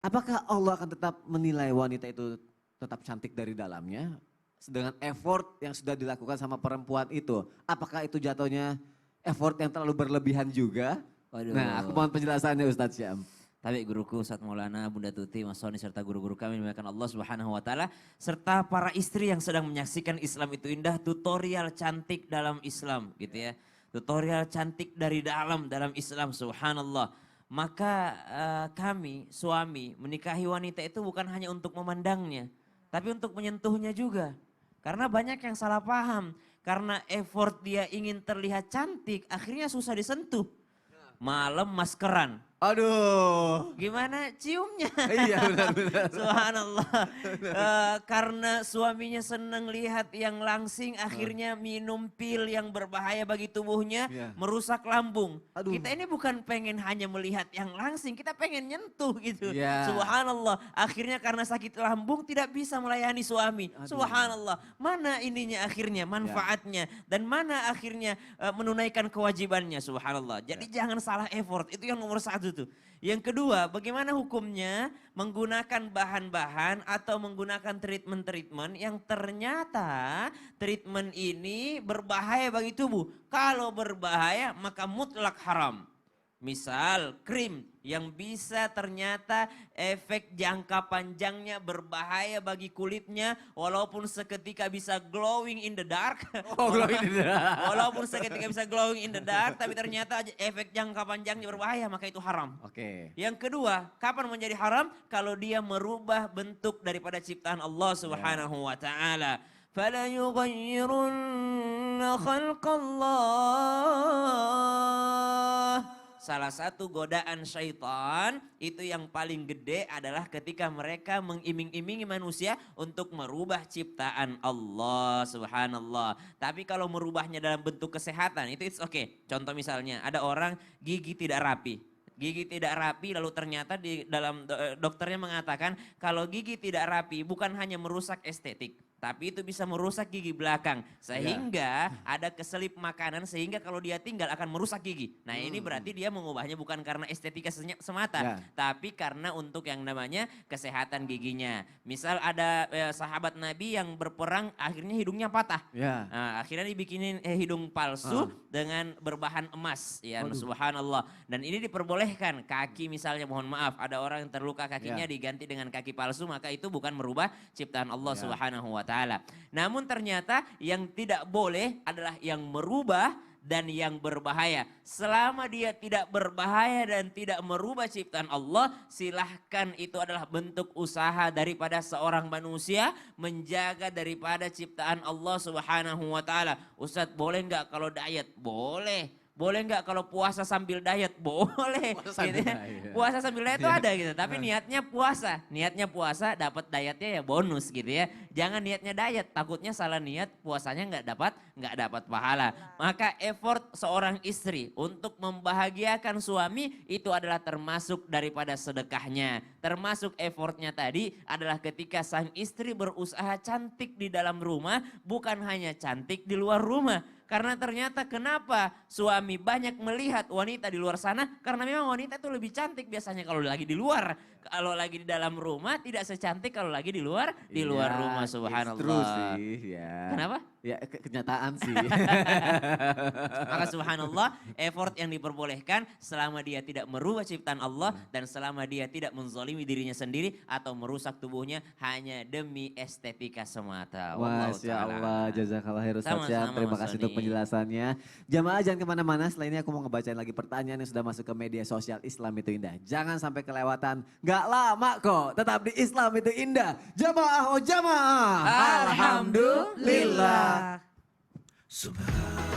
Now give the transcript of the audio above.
Apakah Allah akan tetap menilai wanita itu tetap cantik dari dalamnya dengan effort yang sudah dilakukan sama perempuan itu? Apakah itu jatuhnya effort yang terlalu berlebihan juga? Nah, aku Waduh. mohon penjelasannya Ustadz Syam. Tapi guruku Ustadz Maulana, Bunda Tuti, Mas Soni serta guru-guru kami dimuliakan Allah Subhanahu wa taala serta para istri yang sedang menyaksikan Islam itu indah, tutorial cantik dalam Islam gitu ya. Tutorial cantik dari dalam Islam, subhanallah. Maka kami suami menikahi wanita itu bukan hanya untuk memandangnya, tapi untuk menyentuhnya juga. Karena banyak yang salah paham, karena effort dia ingin terlihat cantik, akhirnya susah disentuh. Malam maskeran. Aduh. Gimana ciumnya? Iya benar-benar. Subhanallah. Karena suaminya senang lihat yang langsing, akhirnya minum pil yang berbahaya bagi tubuhnya, Iya. merusak lambung. Aduh. Kita ini bukan pengen hanya melihat yang langsing, kita pengen nyentuh gitu. Iya. Subhanallah. Akhirnya karena sakit lambung tidak bisa melayani suami. Aduh. Subhanallah. Mana ininya akhirnya manfaatnya dan mana akhirnya menunaikan kewajibannya. Subhanallah. Jadi jangan salah effort. Itu yang nomor satu tuh. Yang kedua, bagaimana hukumnya menggunakan bahan-bahan atau menggunakan treatment-treatment yang ternyata treatment ini berbahaya bagi tubuh. Kalau berbahaya maka mutlak haram. Misal krim yang bisa ternyata efek jangka panjangnya berbahaya bagi kulitnya walaupun seketika bisa glowing in the dark. Oh, glowing in the dark. Walaupun seketika bisa glowing in the dark tapi ternyata efek jangka panjangnya berbahaya maka itu haram. Oke. Yang kedua, kapan menjadi haram? Kalau dia merubah bentuk daripada ciptaan Allah Subhanahu wa taala. Fala yughayyirunna khalqallah. Salah satu godaan syaitan itu yang paling gede adalah ketika mereka mengiming-imingi manusia untuk merubah ciptaan Allah, subhanallah. Tapi kalau merubahnya dalam bentuk kesehatan itu it's okay. Contoh misalnya ada orang gigi tidak rapi. Gigi tidak rapi lalu ternyata di dalam dokternya mengatakan kalau gigi tidak rapi bukan hanya merusak estetik. Tapi itu bisa merusak gigi belakang. Sehingga ada keselip makanan sehingga kalau dia tinggal akan merusak gigi. Nah ini berarti dia mengubahnya bukan karena estetika semata. Tapi karena untuk yang namanya kesehatan giginya. Misal ada sahabat Nabi yang berperang akhirnya hidungnya patah. Nah, akhirnya dibikinin hidung palsu dengan berbahan emas. Ya subhanallah. Dan ini diperbolehkan. Kaki misalnya mohon maaf ada orang yang terluka kakinya diganti dengan kaki palsu. Maka itu bukan merubah ciptaan Allah subhanahu wa ta'ala. Namun ternyata yang tidak boleh adalah yang merubah dan yang berbahaya. Selama dia tidak berbahaya dan tidak merubah ciptaan Allah, silahkan itu adalah bentuk usaha daripada seorang manusia menjaga daripada ciptaan Allah subhanahu wa ta'ala. Ustadz boleh nggak kalau diet? Boleh. Boleh nggak kalau puasa sambil diet? Boleh. Puasa sambil diet itu ada gitu. Tapi niatnya puasa. Niatnya puasa dapat dietnya ya bonus gitu ya. Jangan niatnya diet. Takutnya salah niat puasanya nggak dapat pahala. Maka effort seorang istri untuk membahagiakan suami itu adalah termasuk daripada sedekahnya. Termasuk effortnya tadi adalah ketika sang istri berusaha cantik di dalam rumah. Bukan hanya cantik di luar rumah. Karena ternyata kenapa suami banyak melihat wanita di luar sana? Karena memang wanita itu lebih cantik biasanya kalau lagi di luar. Kalau lagi di dalam rumah tidak secantik kalau lagi di luar rumah, subhanallah. Terus sih ya. Kenapa? Ya kenyataan sih. Maka subhanallah effort yang diperbolehkan selama dia tidak merubah ciptaan Allah dan selama dia tidak menzalimi dirinya sendiri atau merusak tubuhnya hanya demi estetika semata. Masya Allah, jazakallah khair Ustadz Syam. Terima kasih untuk Sony. penjelasannya. Jamaah jangan kemana-mana, setelah ini aku mau ngebacain lagi pertanyaan yang sudah masuk ke media sosial Islam itu Indah. Jangan sampai kelewatan, gak lama kok, tetap di Islam itu Indah. Jamaah oh jamaah. Alhamdulillah. Subhan